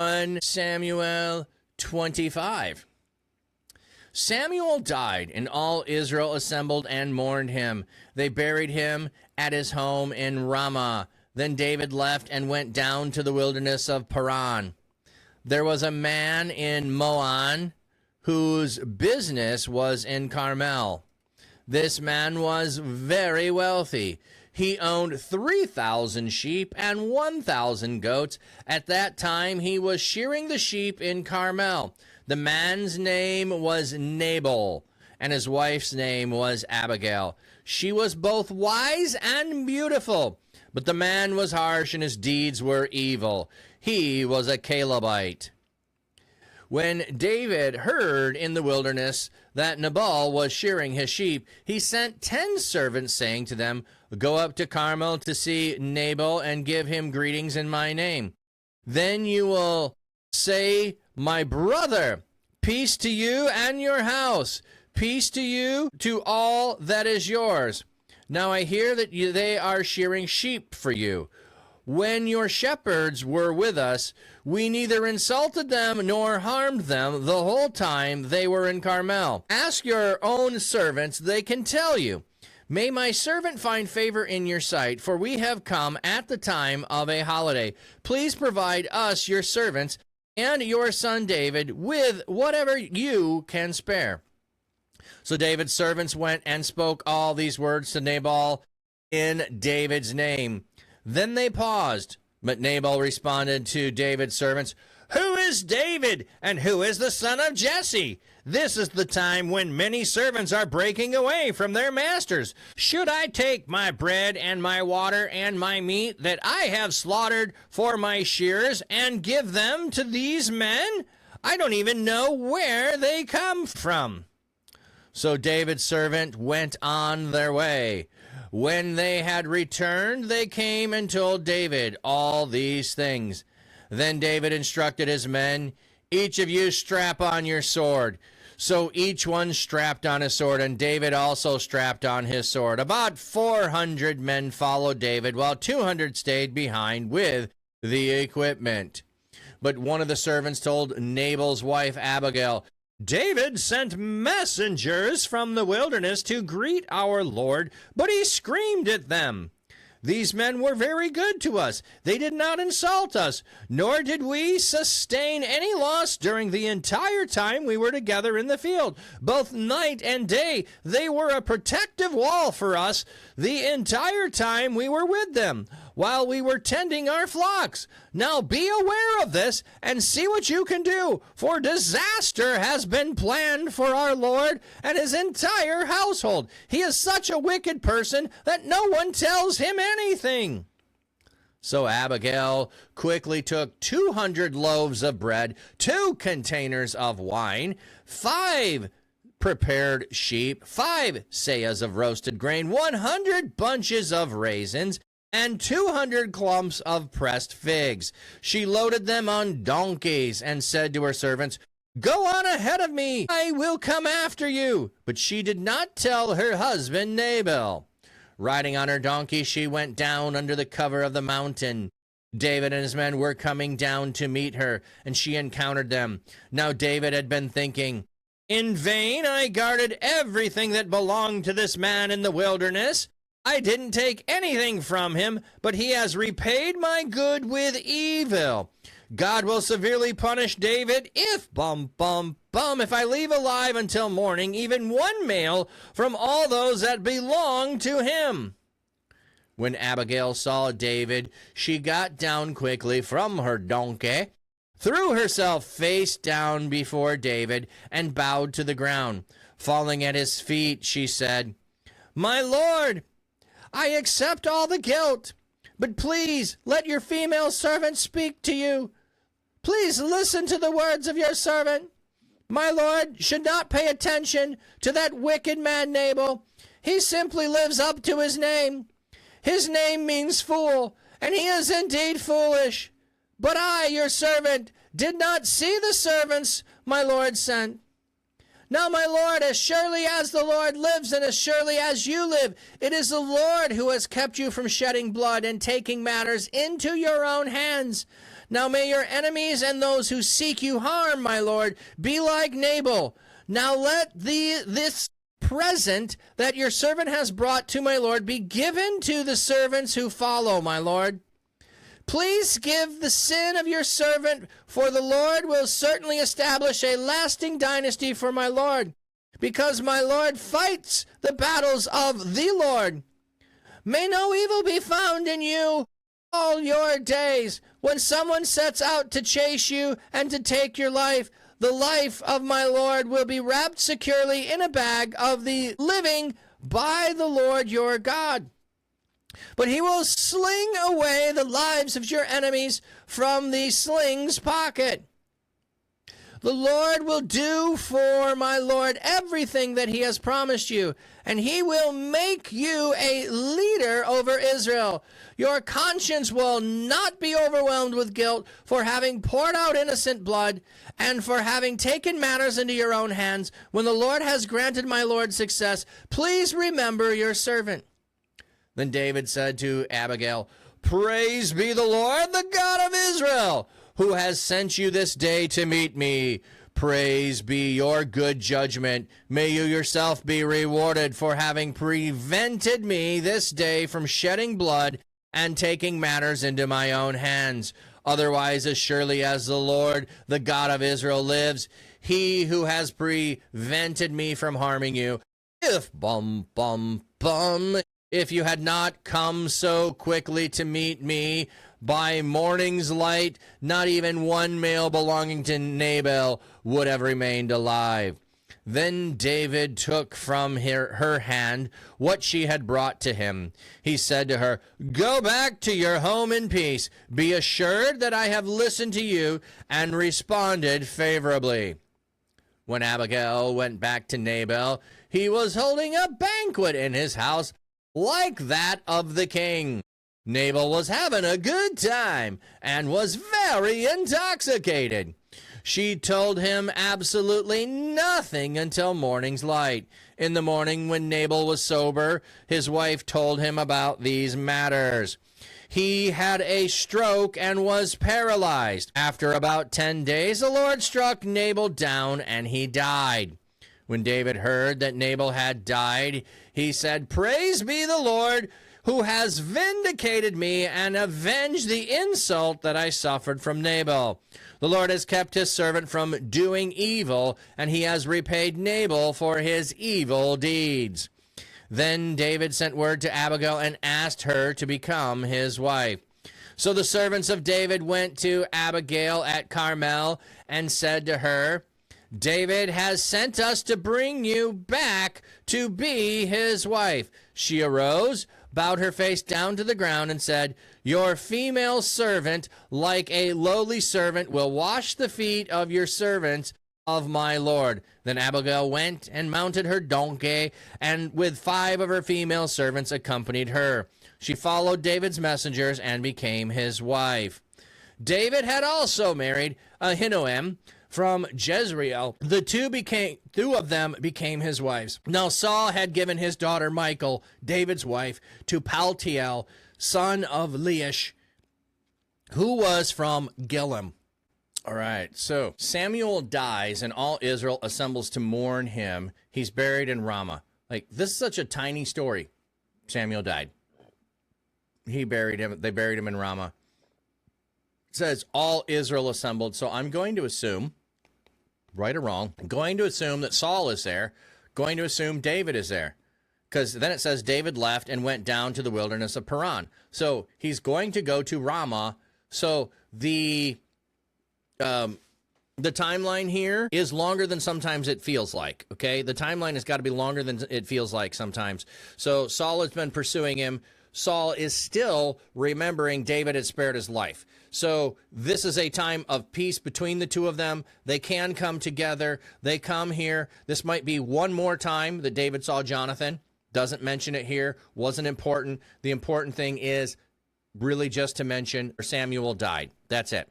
1 Samuel 25. Samuel died, and all Israel assembled and mourned him. They buried him at his home in Rama. Then David left and went down to the wilderness of Paran. There was a man in Moab whose business was in Carmel. This man was very wealthy. He owned 3,000 sheep and 1,000 goats. At that time, he was shearing the sheep in Carmel. The man's name was Nabal, and his wife's name was Abigail. She was both wise and beautiful, but the man was harsh and his deeds were evil. He was a Calebite. When David heard in the wilderness that Nabal was shearing his sheep, he sent 10 servants, saying to them, "Go up to Carmel to see Nabal and give him greetings in my name. Then you will say, 'My brother, peace to you and your house. Peace to you, to all that is yours. Now I hear that they are shearing sheep for you. When your shepherds were with us, we neither insulted them nor harmed them the whole time they were in Carmel. Ask your own servants, they can tell you. May my servant find favor in your sight, for we have come at the time of a holiday. Please provide us, your servants, and your son David with whatever you can spare.' So David's servants went and spoke all these words to Nabal in David's name. Then they paused, but Nabal responded to David's servants, 'Who is David, and who is the son of Jesse? This is the time when many servants are breaking away from their masters. Should I take my bread and my water and my meat that I have slaughtered for my shears and give them to these men? I don't even know where they come from.' So David's servant went on their way. When they had returned, they came and told David all these things. Then David instructed his men, 'Each of you strap on your sword.' So each one strapped on his sword, and David also strapped on his sword. About 400 men followed David, while 200 stayed behind with the equipment. But one of the servants told Nabal's wife Abigail, 'David sent messengers from the wilderness to greet our Lord, but he screamed at them. These men were very good to us. They did not insult us, nor did we sustain any loss during the entire time we were together in the field. Both night and day, they were a protective wall for us the entire time we were with them, while we were tending our flocks. Now be aware of this and see what you can do, for disaster has been planned for our Lord and his entire household. He is such a wicked person that no one tells him anything.' So Abigail quickly took 200 loaves of bread, 2 containers of wine, 5 prepared sheep, 5 seahs of roasted grain, 100 bunches of raisins, and 200 clumps of pressed figs. She loaded them on donkeys and said to her servants, 'Go on ahead of me, I will come after you.' But she did not tell her husband Nabal. Riding on her donkey, she went down under the cover of the mountain. David and his men were coming down to meet her, and she encountered them. Now David had been thinking, 'In vain I guarded everything that belonged to this man in the wilderness. I didn't take anything from him, but he has repaid my good with evil. God will severely punish David if, if I leave alive until morning even one male from all those that belong to him.' When Abigail saw David, she got down quickly from her donkey, threw herself face down before David, and bowed to the ground. Falling at his feet, she said, 'My lord, I accept all the guilt, but please let your female servant speak to you. Please listen to the words of your servant. My lord should not pay attention to that wicked man Nabal. He simply lives up to his name. His name means fool, and he is indeed foolish. But I, your servant, did not see the servants my lord sent. Now, my lord, as surely as the Lord lives and as surely as you live, it is the Lord who has kept you from shedding blood and taking matters into your own hands. Now may your enemies and those who seek you harm, my lord, be like Nabal. Now let this present that your servant has brought to my lord be given to the servants who follow, my lord. Please give the sin of your servant, for the Lord will certainly establish a lasting dynasty for my lord, because my lord fights the battles of the Lord. May no evil be found in you all your days. When someone sets out to chase you and to take your life, the life of my Lord will be wrapped securely in a bag of the living by the Lord your God. But he will sling away the lives of your enemies from the sling's pocket. The Lord will do for my Lord everything that he has promised you, and he will make you a leader over Israel. Your conscience will not be overwhelmed with guilt for having poured out innocent blood and for having taken matters into your own hands. When the Lord has granted my Lord success, please remember your servant. Then David said to Abigail, Praise be the Lord, the God of Israel, who has sent you this day to meet me. Praise be your good judgment. May you yourself be rewarded for having prevented me this day from shedding blood and taking matters into my own hands. Otherwise, as surely as the Lord, the God of Israel, lives, he who has prevented me from harming you, if you had not come so quickly to meet me, by morning's light, not even one male belonging to Nabal would have remained alive. Then David took from her hand what she had brought to him. He said to her, Go back to your home in peace. Be assured that I have listened to you and responded favorably. When Abigail went back to Nabal, he was holding a banquet in his house like that of the king. Nabal was having a good time and was very intoxicated. She told him absolutely nothing until morning's light. In the morning, when Nabal was sober, his wife told him about these matters. He had a stroke and was paralyzed. After about 10 days, the Lord struck Nabal down and he died. When David heard that Nabal had died, he said, Praise be the Lord, who has vindicated me and avenged the insult that I suffered from Nabal. The Lord has kept his servant from doing evil, and he has repaid Nabal for his evil deeds. Then David sent word to Abigail and asked her to become his wife. So the servants of David went to Abigail at Carmel and said to her, David has sent us to bring you back to be his wife. She arose, bowed her face down to the ground, and said, Your female servant, like a lowly servant, will wash the feet of your servants of my lord. Then Abigail went and mounted her donkey, and with 5 of her female servants accompanied her. She followed David's messengers and became his wife. David had also married Ahinoam from Jezreel. The two of them became his wives. Now Saul had given his daughter Michal, David's wife, to Paltiel, son of Laish, who was from Gilom. All right, so Samuel dies and all Israel assembles to mourn him. He's buried in Rama. Like, this is such a tiny story. Samuel died. They buried him in Rama. It says all Israel assembled, so I'm going to assume, right or wrong, I'm going to assume that Saul is there, going to assume David is there, because then it says David left and went down to the wilderness of Paran. So he's going to go to Rama. So the timeline here is longer than sometimes it feels like, okay? The timeline has got to be longer than it feels like sometimes. So Saul has been pursuing him. Saul is still remembering David had spared his life. So this is a time of peace between the two of them. They can come together. They come here. This might be one more time that David saw Jonathan. Doesn't mention it here. Wasn't important. The important thing is really just to mention Samuel died. That's it.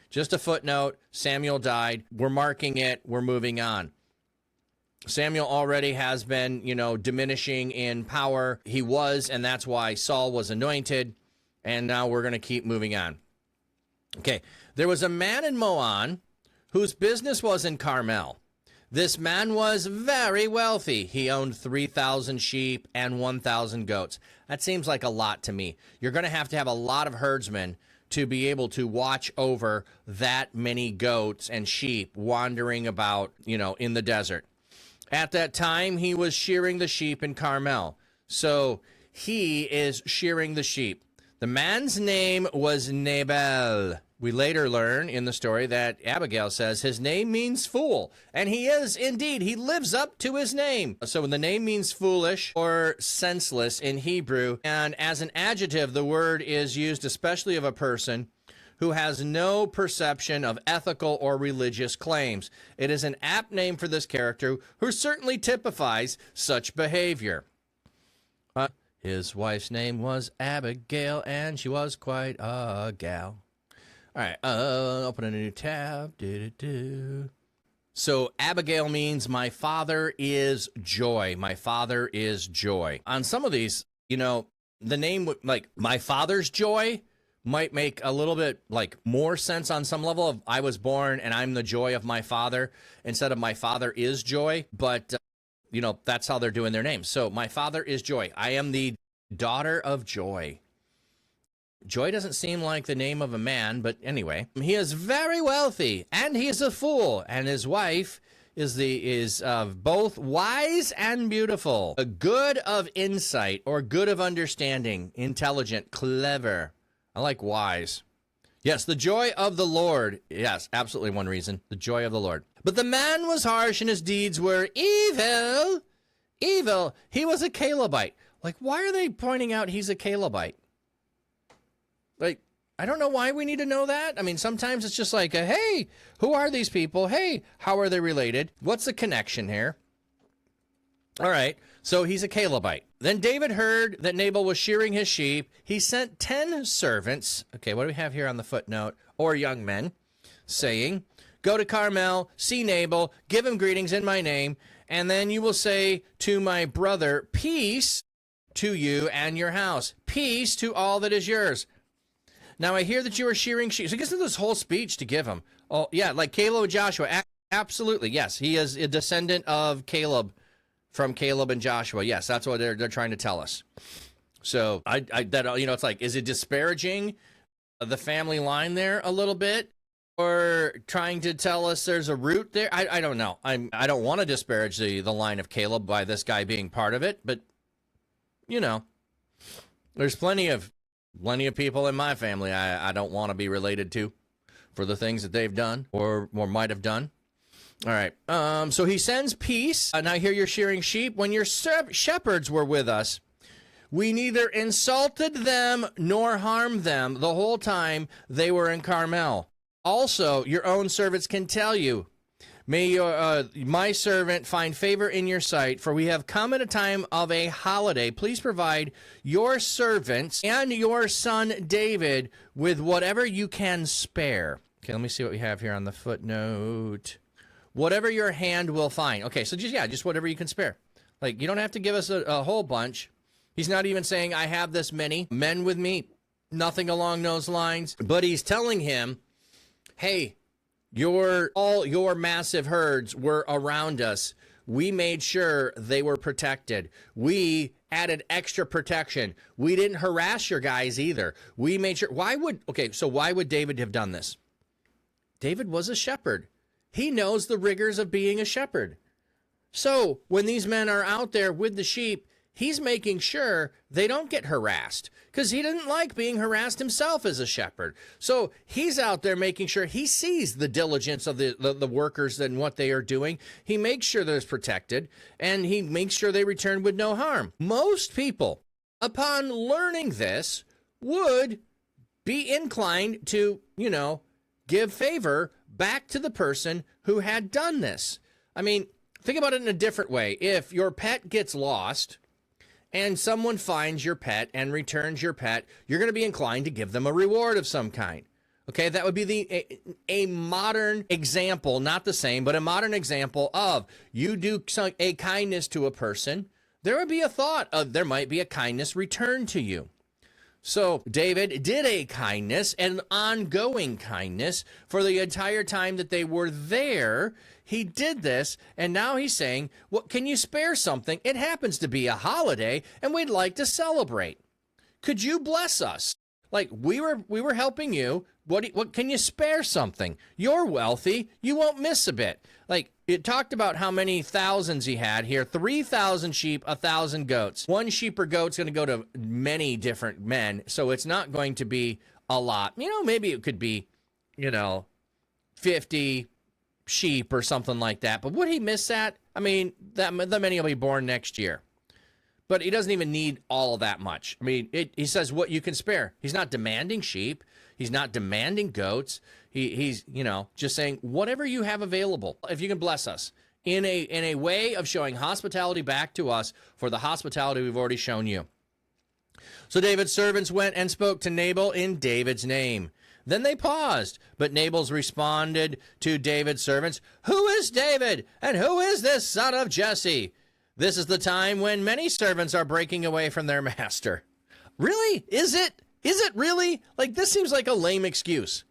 Just a footnote. Samuel died. We're marking it. We're moving on. Samuel already has been, diminishing in power. He was, and that's why Saul was anointed. And now we're going to keep moving on. Okay, there was a man in Moan whose business was in Carmel. This man was very wealthy. He owned 3,000 sheep and 1,000 goats. That seems like a lot to me. You're going to have a lot of herdsmen to be able to watch over that many goats and sheep wandering about, in the desert. At that time, he was shearing the sheep in Carmel. So he is shearing the sheep. The man's name was Nabal. We later learn in the story that Abigail says his name means fool. And he is indeed. He lives up to his name. So when the name means foolish or senseless in Hebrew, and as an adjective, the word is used especially of a person who has no perception of ethical or religious claims. It is an apt name for this character who certainly typifies such behavior. His wife's name was Abigail, and she was quite a gal. All right, open a new tab. So Abigail means my father is joy. My father is joy. On some of these, the name like my father's joy might make a little bit like more sense on some level of I was born and I'm the joy of my father instead of my father is joy. But, that's how they're doing their names. So my father is joy. I am the daughter of joy. Joy doesn't seem like the name of a man, but anyway, he is very wealthy and he is a fool, and his wife is both wise and beautiful, a good of insight or good of understanding, intelligent, clever. I like wise. Yes, the joy of the Lord. Yes, absolutely one reason, the joy of the Lord. But the man was harsh and his deeds were evil. Evil. He was a Calebite. Like, why are they pointing out he's a Calebite? Like, I don't know why we need to know that. I mean, sometimes it's just like, hey, who are these people? Hey, how are they related? What's the connection here? All right, so he's a Calebite. Then David heard that Nabal was shearing his sheep. He sent 10 servants. Okay, what do we have here on the footnote? Or young men, saying, go to Carmel, see Nabal, give him greetings in my name, and then you will say to my brother, peace to you and your house. Peace to all that is yours. Now, I hear that you are shearing sheep. So he gives him this whole speech to give him. Oh, yeah, like Caleb and Joshua. Absolutely, yes. He is a descendant of Caleb, from Caleb and Joshua. Yes, that's what they're trying to tell us. So, it's like, is it disparaging the family line there a little bit? Or trying to tell us there's a root there? I don't know. I don't want to disparage the line of Caleb by this guy being part of it, but, there's plenty of people in my family I don't want to be related to for the things that they've done or might have done. All right. So he sends peace. Now here you're shearing sheep. When your shepherds were with us, we neither insulted them nor harmed them the whole time they were in Carmel. Also, your own servants can tell you, may my servant find favor in your sight, for we have come at a time of a holiday. Please provide your servants and your son David with whatever you can spare. Okay, let me see what we have here on the footnote. Whatever your hand will find. Okay, so just whatever you can spare. Like, you don't have to give us a whole bunch. He's not even saying, I have this many men with me. Nothing along those lines. But he's telling him, hey, all your massive herds were around us. We made sure they were protected. We added extra protection. We didn't harass your guys either. We made sure. Why would David have done this? David was a shepherd. He knows the rigors of being a shepherd. So when these men are out there with the sheep, he's making sure they don't get harassed because he didn't like being harassed himself as a shepherd. So he's out there making sure he sees the diligence of the workers and what they are doing. He makes sure they're protected, and he makes sure they return with no harm. Most people, upon learning this, would be inclined to, give favor back to the person who had done this. I mean, think about it in a different way. If your pet gets lost and someone finds your pet and returns your pet, you're going to be inclined to give them a reward of some kind. Okay, that would be a modern example, not the same, but a modern example of you do a kindness to a person, there would be a thought of there might be a kindness returned to you. So David did a kindness, an ongoing kindness, for the entire time that they were there. He did this, and now he's saying, well, can you spare something? It happens to be a holiday, and we'd like to celebrate. Could you bless us? Like, we were helping you. What can you spare something? You're wealthy. You won't miss a bit. Like, it talked about how many thousands he had here. 3,000 sheep, 1,000 goats. One sheep or goat's going to go to many different men, so it's not going to be a lot. You know, maybe it could be, 50 sheep or something like that. But would he miss that? I mean, that many will be born next year. But he doesn't even need all that much. I mean, he says what you can spare. He's not demanding sheep. He's not demanding goats. He's just saying whatever you have available. If you can bless us in a way of showing hospitality back to us for the hospitality we've already shown you. So David's servants went and spoke to Nabal in David's name. Then they paused, but Nabal's responded to David's servants, "Who is David, and who is this son of Jesse? This is the time when many servants are breaking away from their master." Really? Is it? Is it really? Like, this seems like a lame excuse.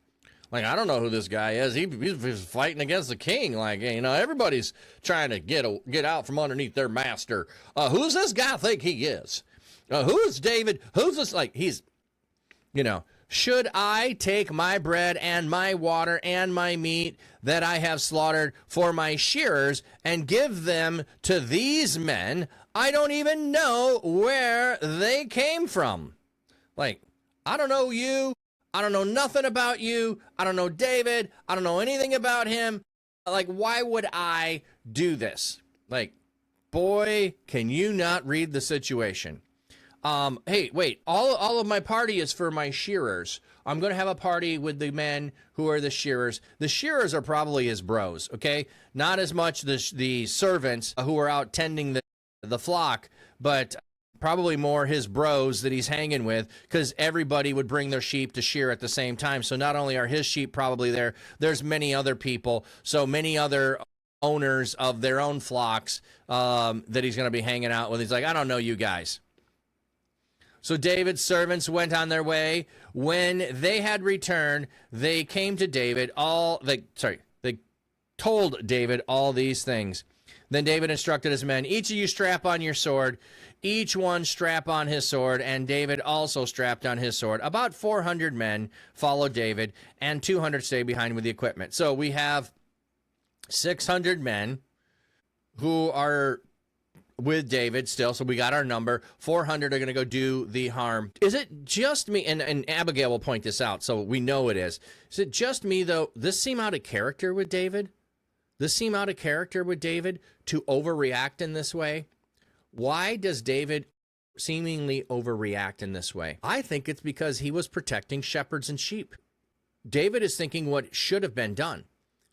Like, I don't know who this guy is. He's fighting against the king. Like, everybody's trying to get out from underneath their master. Who's this guy think he is? Who's David? Who's this? Like, he's, should I take my bread and my water and my meat that I have slaughtered for my shearers and give them to these men? I don't even know where they came from. Like, I don't know you. I don't know nothing about you. I don't know David. I don't know anything about him. Like, why would I do this? Like, boy, can you not read the situation? Hey, wait, all of my party is for my shearers. I'm going to have a party with the men who are the shearers. The shearers are probably his bros, okay? Not as much the servants who are out tending the flock, but probably more his bros that he's hanging with, because everybody would bring their sheep to shear at the same time. So not only are his sheep probably there, there's many other people, so many other owners of their own flocks that he's going to be hanging out with. He's like, I don't know you guys. So David's servants went on their way. When they had returned, they came to David. They told David all these things. Then David instructed his men, each of you strap on your sword. Each one strap on his sword, and David also strapped on his sword. About 400 men followed David, and 200 stayed behind with the equipment. So we have 600 men who are with David still, so we got our number. 400 are going to go do the harm. Is it just me, and Abigail will point this out, so we know it is. Is it just me, though? This seem out of character with David? To overreact in this way? Why does David seemingly overreact in this way? I think it's because he was protecting shepherds and sheep. David is thinking what should have been done.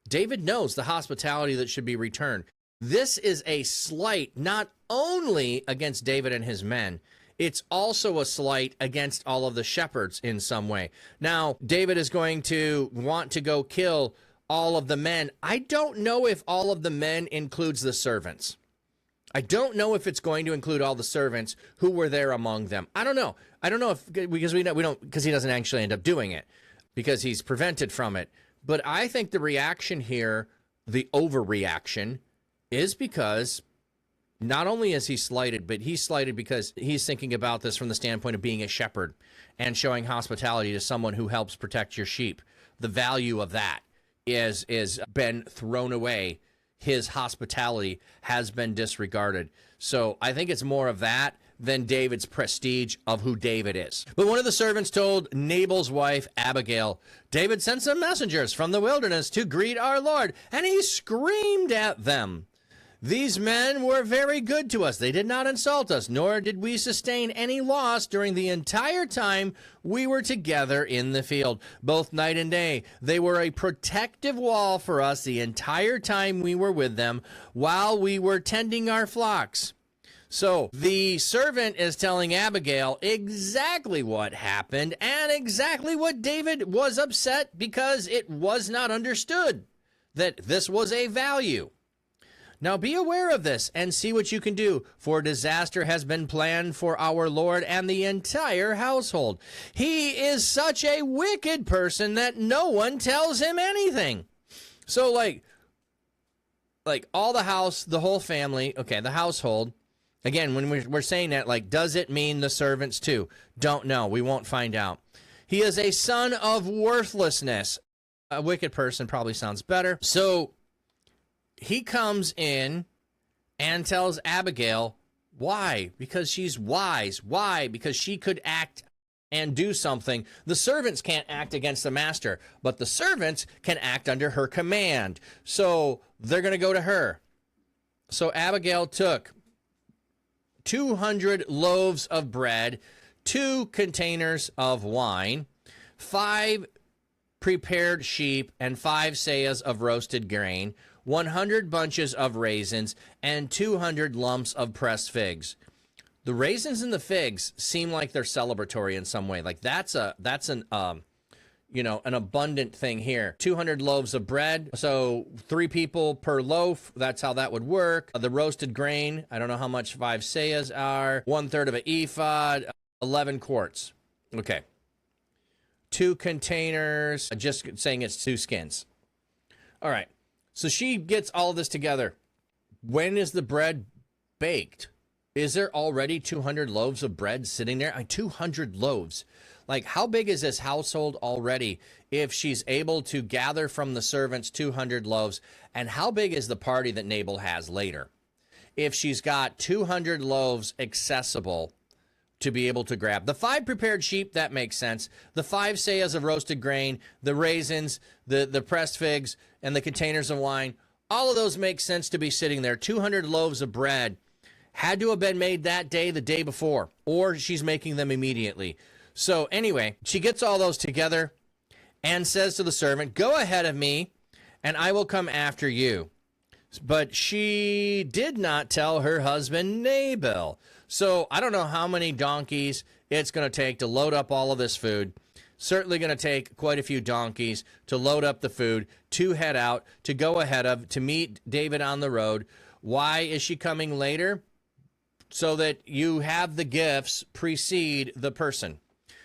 David knows the hospitality that should be returned. This is a slight not only against David and his men, it's also a slight against all of the shepherds in some way. Now, David is going to want to go kill all of the men. I don't know if all of the men includes the servants. I don't know if it's going to include all the servants who were there among them. I don't know. I don't know if, because because he doesn't actually end up doing it, because he's prevented from it. But I think the reaction here, the overreaction, is because not only is he slighted, but he's slighted because he's thinking about this from the standpoint of being a shepherd and showing hospitality to someone who helps protect your sheep. The value of that is been thrown away. His hospitality has been disregarded. So I think it's more of that than David's prestige of who David is. But one of the servants told Nabal's wife, Abigail, David sent some messengers from the wilderness to greet our Lord, and he screamed at them. These men were very good to us. They did not insult us, nor did we sustain any loss during the entire time we were together in the field, both night and day. They were a protective wall for us the entire time we were with them while we were tending our flocks. So the servant is telling Abigail exactly what happened and exactly what David was upset because it was not understood that this was a value. Now be aware of this and see what you can do, for disaster has been planned for our Lord and the entire household. He is such a wicked person that no one tells him anything. So like all the house, the whole family, okay, the household. Again, when we're saying that, like, does it mean the servants too? Don't know. We won't find out. He is a son of worthlessness. A wicked person probably sounds better. So he comes in and tells Abigail, why? Because she's wise. Why? Because she could act and do something. The servants can't act against the master, but the servants can act under her command. So they're going to go to her. So Abigail took 200 loaves of bread, 2 containers of wine, 5 prepared sheep, and 5 seahs of roasted grain, 100 bunches of raisins, and 200 lumps of pressed figs. The raisins and the figs seem like they're celebratory in some way. Like that's an abundant thing here. 200 loaves of bread, so 3 people per loaf. That's how that would work. The roasted grain, I don't know how much 5 seahs are. 1/3 of an ephod, 11 quarts. Okay. 2 containers, just saying it's 2 skins. All right. So she gets all this together. When is the bread baked? Is there already 200 loaves of bread sitting there? 200 loaves. Like, how big is this household already if she's able to gather from the servants 200 loaves? And how big is the party that Nabal has later? If she's got 200 loaves accessible to be able to grab. The 5 prepared sheep, that makes sense. The 5 seahs of roasted grain, the raisins, the pressed figs, and the containers of wine, all of those make sense to be sitting there. 200 loaves of bread had to have been made that day, the day before, or she's making them immediately. So anyway, she gets all those together and says to the servant, go ahead of me, and I will come after you. But she did not tell her husband Nabal. So I don't know how many donkeys it's going to take to load up all of this food. Certainly going to take quite a few donkeys to load up the food, to head out, to go ahead of, to meet David on the road. Why is she coming later? So that you have the gifts precede the person.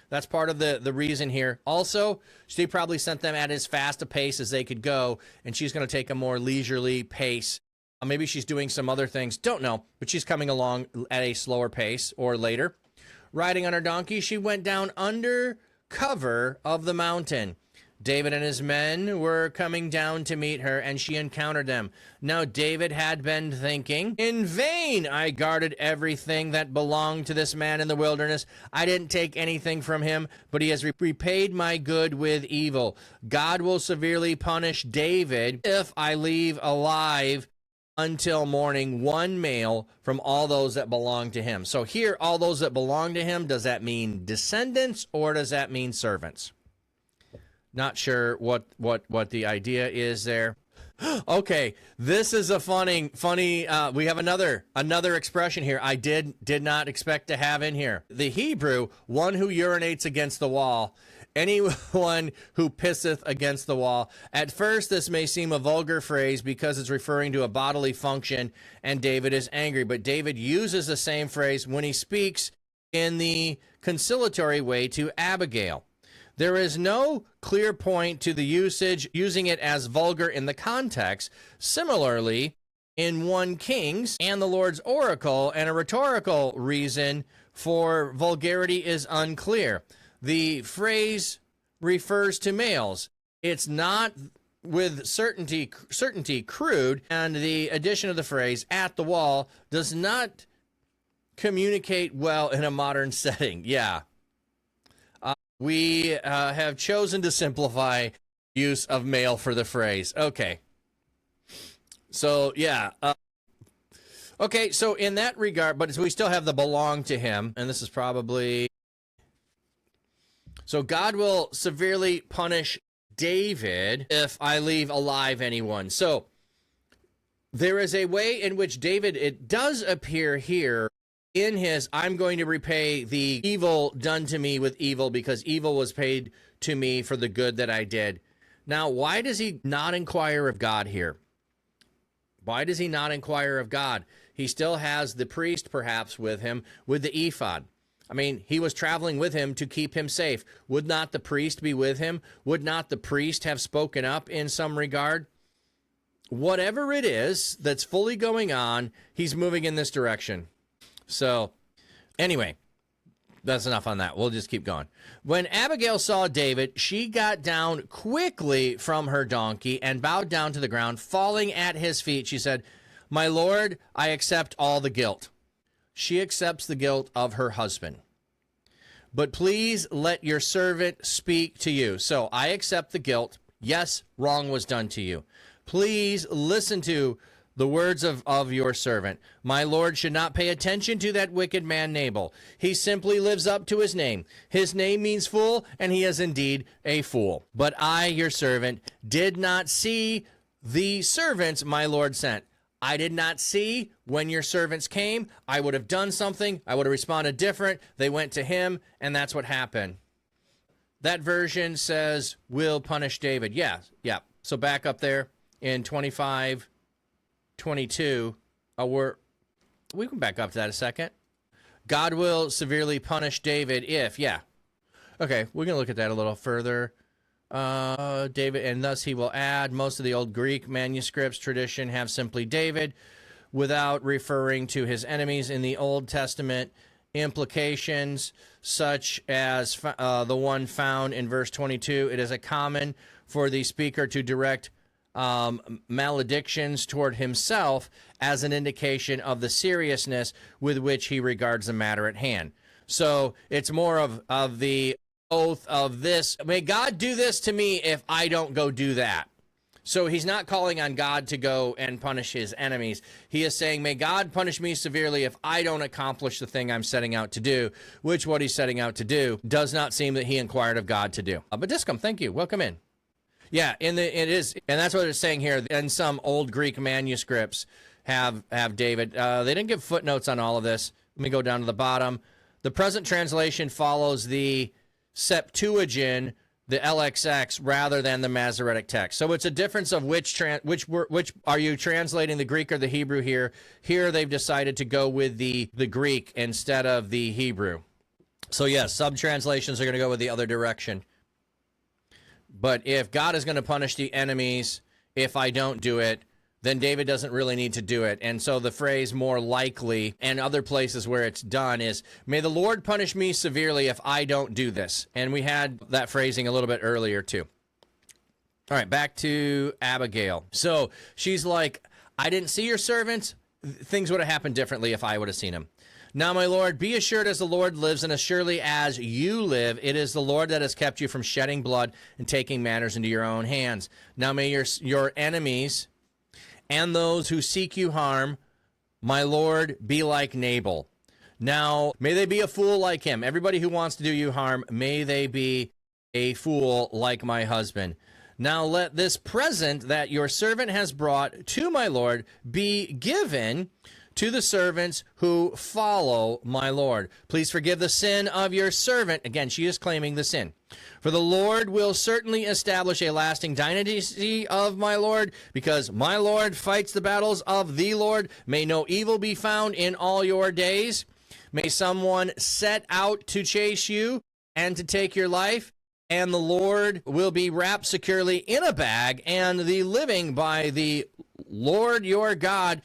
That's part of the reason here. Also, she probably sent them at as fast a pace as they could go, and she's going to take a more leisurely pace. Maybe she's doing some other things. Don't know, but she's coming along at a slower pace or later. Riding on her donkey, she went down under cover of the mountain. David and his men were coming down to meet her, and she encountered them. Now David had been thinking, in vain I guarded everything that belonged to this man in the wilderness. I didn't take anything from him, but he has repaid my good with evil. God will severely punish David if I leave alive until morning 1 male from all those that belong to him. So here, all those that belong to him, does that mean descendants or does that mean servants? Not sure what the idea is there. Okay, this is a funny. We have another expression here. I did not expect to have in here. The Hebrew, one who urinates against the wall, anyone who pisseth against the wall. At first, this may seem a vulgar phrase because it's referring to a bodily function, and David is angry. But David uses the same phrase when he speaks in the conciliatory way to Abigail. There is no clear point to the using it as vulgar in the context. Similarly, in 1 Kings and the Lord's oracle, and a rhetorical reason for vulgarity is unclear. The phrase refers to males. It's not with certainty crude, and the addition of the phrase at the wall does not communicate well in a modern setting. Yeah. We have chosen to simplify use of male for the phrase. Okay. So, yeah. Okay, so in that regard, but we still have the belong to him, and this is probably... So God will severely punish David if I leave alive anyone. So there is a way in which David, it does appear here, in his, I'm going to repay the evil done to me with evil because evil was paid to me for the good that I did. Now, why does he not inquire of God here? Why does he not inquire of God? He still has the priest perhaps with him with the ephod. I mean, he was traveling with him to keep him safe. Would not the priest be with him? Would not the priest have spoken up in some regard? Whatever it is that's fully going on, he's moving in this direction. So, anyway, that's enough on that. We'll just keep going. When Abigail saw David, she got down quickly from her donkey and bowed down to the ground, falling at his feet. She said, "My lord, I accept all the guilt." She accepts the guilt of her husband. "But please let your servant speak to you." So I accept the guilt. Yes, wrong was done to you. Please listen to the words of your servant. My lord should not pay attention to that wicked man Nabal. He simply lives up to his name. His name means fool, and he is indeed a fool. But I, your servant, did not see the servants my lord sent. I did not see when your servants came. I would have done something. I would have responded different. They went to him, and that's what happened. That version says, will punish David. Yeah. So back up there in 25:22, we can back up to that a second. God will severely punish David if, Okay, we're going to look at that a little further. David, and thus he will add. Most of the old Greek manuscripts tradition have simply David without referring to his enemies in the Old Testament. Implications such as the one found in verse 22, it is a common for the speaker to direct maledictions toward himself as an indication of the seriousness with which he regards the matter at hand. So it's more of the oath of this. May God do this to me if I don't go do that. So he's not calling on God to go and punish his enemies. He is saying, may God punish me severely if I don't accomplish the thing I'm setting out to do, which what he's setting out to do does not seem that he inquired of God to do. But Discom, thank you. Welcome in. Yeah, it is, and that's what it's saying here. And some old Greek manuscripts have David. They didn't give footnotes on all of this. Let me go down to the bottom. The present translation follows the Septuagint, the LXX, rather than the Masoretic text. So it's a difference of which are you translating, the Greek or the Hebrew here? Here they've decided to go with the Greek instead of the Hebrew. So yes, sub-translations are going to go with the other direction. But if God is going to punish the enemies if I don't do it, then David doesn't really need to do it. And so the phrase more likely and other places where it's done is, may the Lord punish me severely if I don't do this. And we had that phrasing a little bit earlier too. All right, back to Abigail. So she's like, I didn't see your servants. Things would have happened differently if I would have seen them. Now, my Lord, be assured as the Lord lives and as surely as you live, it is the Lord that has kept you from shedding blood and taking matters into your own hands. Now may your enemies and those who seek you harm, my Lord, be like Nabal. Now, may they be a fool like him. Everybody who wants to do you harm, may they be a fool like my husband. Now let this present that your servant has brought to my Lord be given to the servants who follow my Lord. Please forgive the sin of your servant. Again, she is claiming the sin. For the Lord will certainly establish a lasting dynasty of my Lord, because my Lord fights the battles of the Lord. May no evil be found in all your days. May someone set out to chase you and to take your life, and the Lord will be wrapped securely in a bag, and the living by the Lord your God,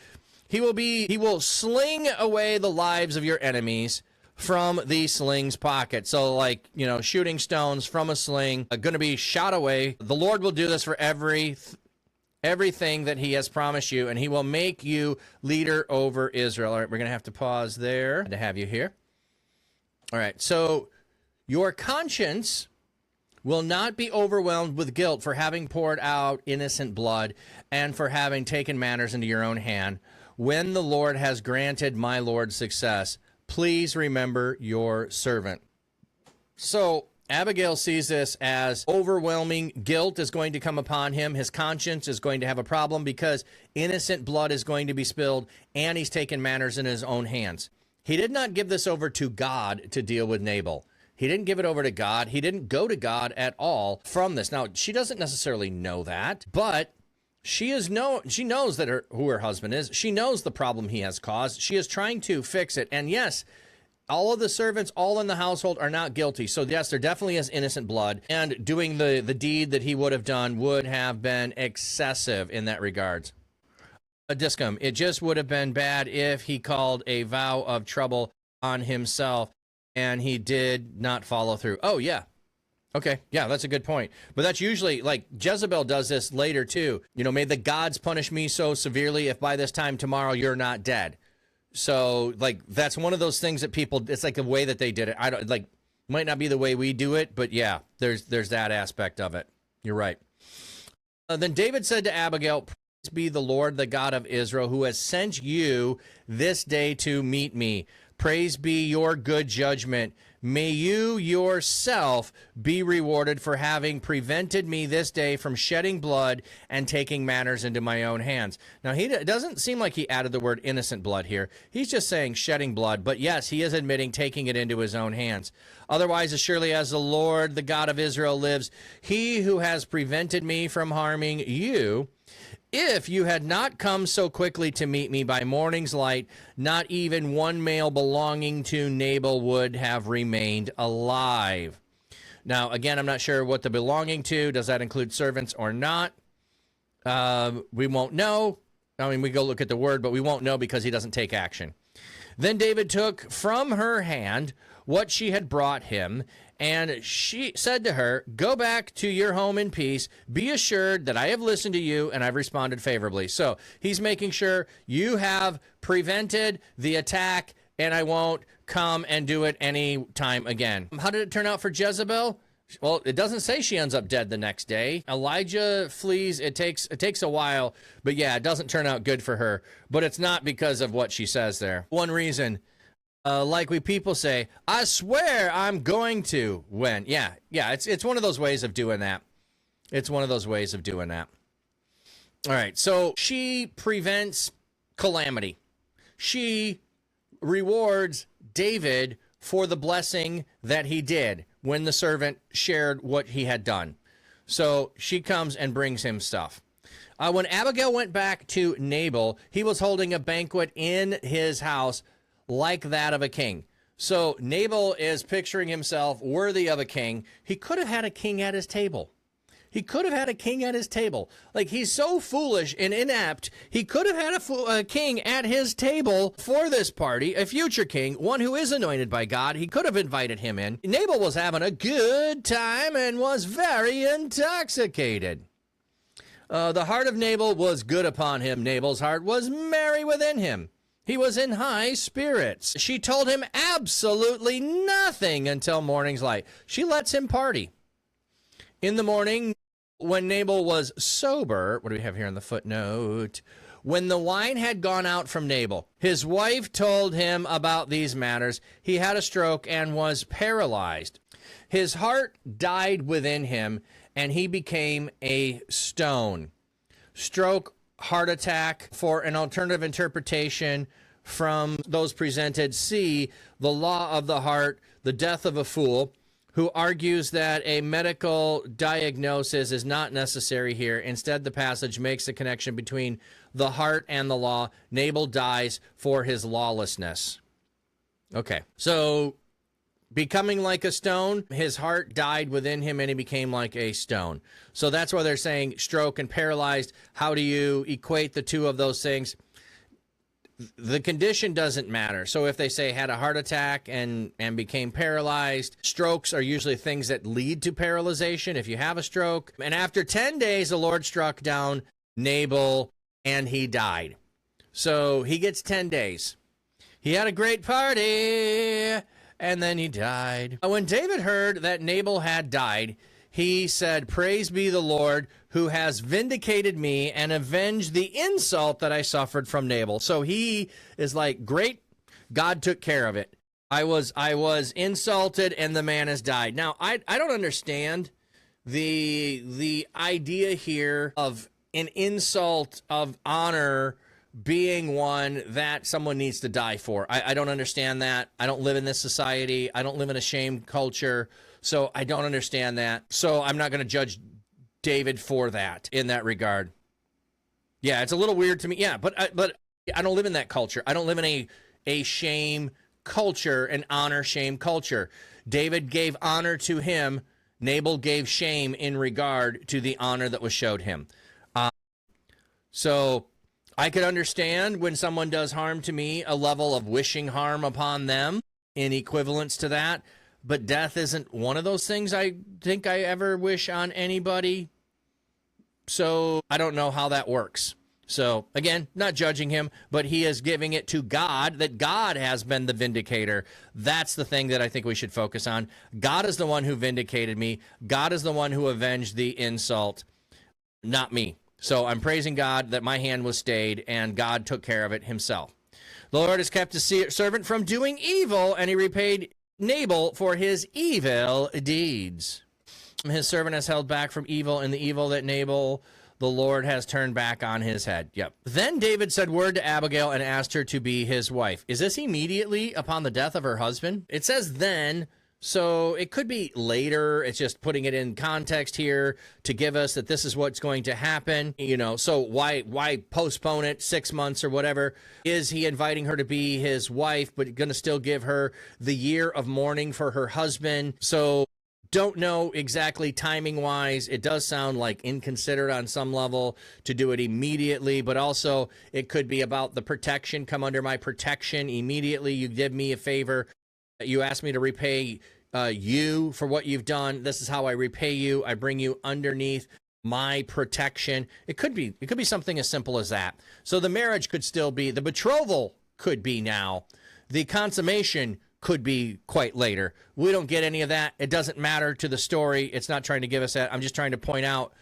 he will sling away the lives of your enemies from the sling's pocket. So like, shooting stones from a sling are going to be shot away. The Lord will do this for everything that he has promised you, and he will make you leader over Israel. All right, we're going to have to pause there to have you here. All right, so your conscience will not be overwhelmed with guilt for having poured out innocent blood and for having taken matters into your own hand. When the Lord has granted my Lord success, please remember your servant. So Abigail sees this as overwhelming guilt is going to come upon him. His conscience is going to have a problem because innocent blood is going to be spilled, and he's taken matters in his own hands. He did not give this over to God to deal with Nabal. He didn't give it over to God. He didn't go to God at all from this. Now, she doesn't necessarily know that, but She knows that who her husband is. She knows the problem he has caused. She is trying to fix it. And yes, all of the servants, all in the household are not guilty. So yes, there definitely is innocent blood. And doing the deed that he would have done would have been excessive in that regards. A discum. It just would have been bad if he called a vow of trouble on himself and he did not follow through. Oh, yeah. Okay, yeah, that's a good point. But that's usually, like, Jezebel does this later, too. You know, may the gods punish me so severely if by this time tomorrow you're not dead. So, like, that's one of those things that people, it's like the way that they did it. I don't, like, might not be the way we do it, but yeah, there's that aspect of it. You're right. Then David said to Abigail, "Praise be the Lord, the God of Israel, who has sent you this day to meet me. Praise be your good judgment. May you yourself be rewarded for having prevented me this day from shedding blood and taking matters into my own hands." Now, it doesn't seem like he added the word innocent blood here. He's just saying shedding blood. But yes, he is admitting taking it into his own hands. Otherwise, as surely as the Lord, the God of Israel lives, he who has prevented me from harming you, if you had not come so quickly to meet me by morning's light, not even one male belonging to Nabal would have remained alive. Now, again, I'm not sure what the belonging to. Does that include servants or not? We won't know. I mean, we go look at the word, but we won't know because he doesn't take action. Then David took from her hand what she had brought him, and she said to her, "Go back to your home in peace. Be assured that I have listened to you and I've responded favorably." So he's making sure you have prevented the attack and I won't come and do it any time again. How did it turn out for Jezebel? Well, it doesn't say she ends up dead the next day. Elijah flees. It takes a while, but yeah, it doesn't turn out good for her. But it's not because of what she says there. One reason, like we people say, "I swear I'm going to," when, yeah, it's one of those ways of doing that. It's one of those ways of doing that. All right, so she prevents calamity. She rewards David for the blessing that he did when the servant shared what he had done. So she comes and brings him stuff. When Abigail went back to Nabal, he was holding a banquet in his house like that of a king. So Nabal is picturing himself worthy of a king. He could have had a king at his table. He could have had a king at his table. Like, he's so foolish and inept. He could have had a king at his table for this party, a future king, one who is anointed by God. He could have invited him in. Nabal was having a good time and was very intoxicated. The heart of Nabal was good upon him. Nabal's heart was merry within him. He was in high spirits. She told him absolutely nothing until morning's light. She lets him party. In the morning, when Nabal was sober, what do we have here in the footnote? When the wine had gone out from Nabal, his wife told him about these matters. He had a stroke and was paralyzed. His heart died within him, and he became a stone. Stroke, heart attack. For an alternative interpretation from those presented, see the law of the heart, the death of a fool, who argues that a medical diagnosis is not necessary here. Instead, the passage makes the connection between the heart and the law. Nabal dies for his lawlessness. Okay, so becoming like a stone, his heart died within him and he became like a stone. So that's why they're saying stroke and paralyzed. How do you equate the two of those things? The condition doesn't matter. So if they say had a heart attack and became paralyzed, strokes are usually things that lead to paralyzation if you have a stroke. And after 10 days, the Lord struck down Nabal and he died. So he gets 10 days. He had a great party and then he died. When David heard that Nabal had died, he said, "Praise be the Lord who has vindicated me and avenged the insult that I suffered from Nabal." So he is like, great, God took care of it. I was insulted and the man has died. Now, I don't understand the idea here of an insult of honor being one that someone needs to die for. I don't understand that. I don't live in this society. I don't live in a shame culture. So I don't understand that. So I'm not going to judge David for that in that regard. Yeah, it's a little weird to me. Yeah, but I don't live in that culture. I don't live in a shame culture, an honor shame culture. David gave honor to him. Nabal gave shame in regard to the honor that was showed him. So I could understand when someone does harm to me, a level of wishing harm upon them in equivalence to that. But death isn't one of those things I think I ever wish on anybody. So I don't know how that works. So again, not judging him, but he is giving it to God, that God has been the vindicator. That's the thing that I think we should focus on. God is the one who vindicated me. God is the one who avenged the insult, not me. So I'm praising God that my hand was stayed and God took care of it himself. The Lord has kept his servant from doing evil, and he repaid Nabal for his evil deeds. His servant has held back from evil, and the evil that Nabal, the Lord, has turned back on his head. Yep. Then David said word to Abigail and asked her to be his wife. Is this immediately upon the death of her husband? It says then, so it could be later. It's just putting it in context here to give us that this is what's going to happen. You know, so why postpone it 6 months or whatever? Is he inviting her to be his wife, but going to still give her the year of mourning for her husband? So don't know exactly timing wise. It does sound like inconsiderate on some level to do it immediately, but also it could be about the protection. Come under my protection immediately. You did me a favor. You asked me to repay you for what you've done. This is how I repay you. I bring you underneath my protection. It could be something as simple as that. So the marriage could still be, the betrothal could be now. The consummation could be quite later. We don't get any of that. It doesn't matter to the story. It's not trying to give us that. I'm just trying to point out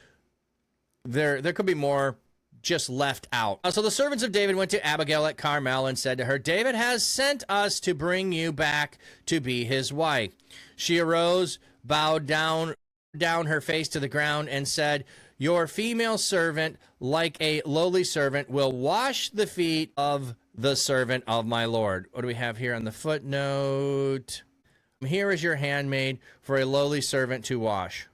there could be more just left out. So the servants of David went to Abigail at Carmel and said to her, David has sent us to bring you back to be his wife. She arose, bowed down her face to the ground, and said, your female servant, like a lowly servant, will wash the feet of the servant of my Lord. What do we have here on the footnote? Here is your handmaid for a lowly servant to wash.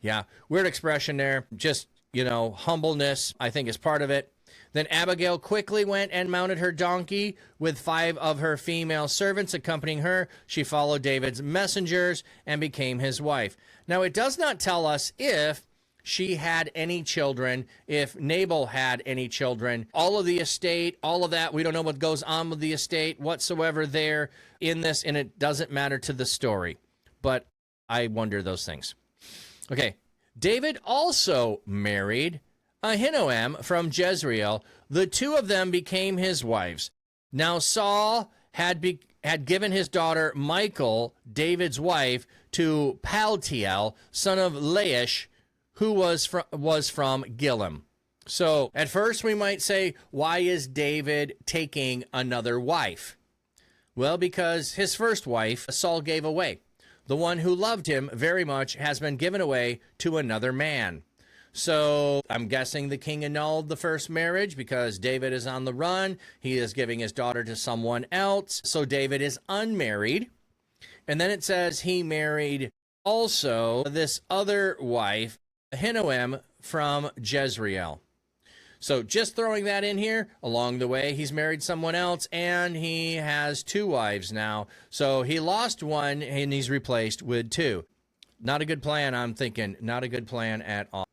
Yeah, weird expression there. Just, humbleness, I think, is part of it. Then Abigail quickly went and mounted her donkey with 5 of her female servants accompanying her. She followed David's messengers and became his wife. Now, it does not tell us if she had any children, if Nabal had any children. All of the estate, all of that, we don't know what goes on with the estate whatsoever there in this, and it doesn't matter to the story. But I wonder those things. Okay, David also married Ahinoam from Jezreel. The 2 of them became his wives. Now Saul had given his daughter Michal, David's wife, to Paltiel, son of Laish, who was from Gilom. So at first we might say, why is David taking another wife? Well, because his first wife, Saul gave away. The one who loved him very much has been given away to another man. So I'm guessing the king annulled the first marriage because David is on the run. He is giving his daughter to someone else. So David is unmarried. And then it says he married also this other wife, Ahinoam from Jezreel. So just throwing that in here, along the way, he's married someone else, and he has 2 wives now. So he lost one, and he's replaced with 2. Not a good plan, I'm thinking. Not a good plan at all.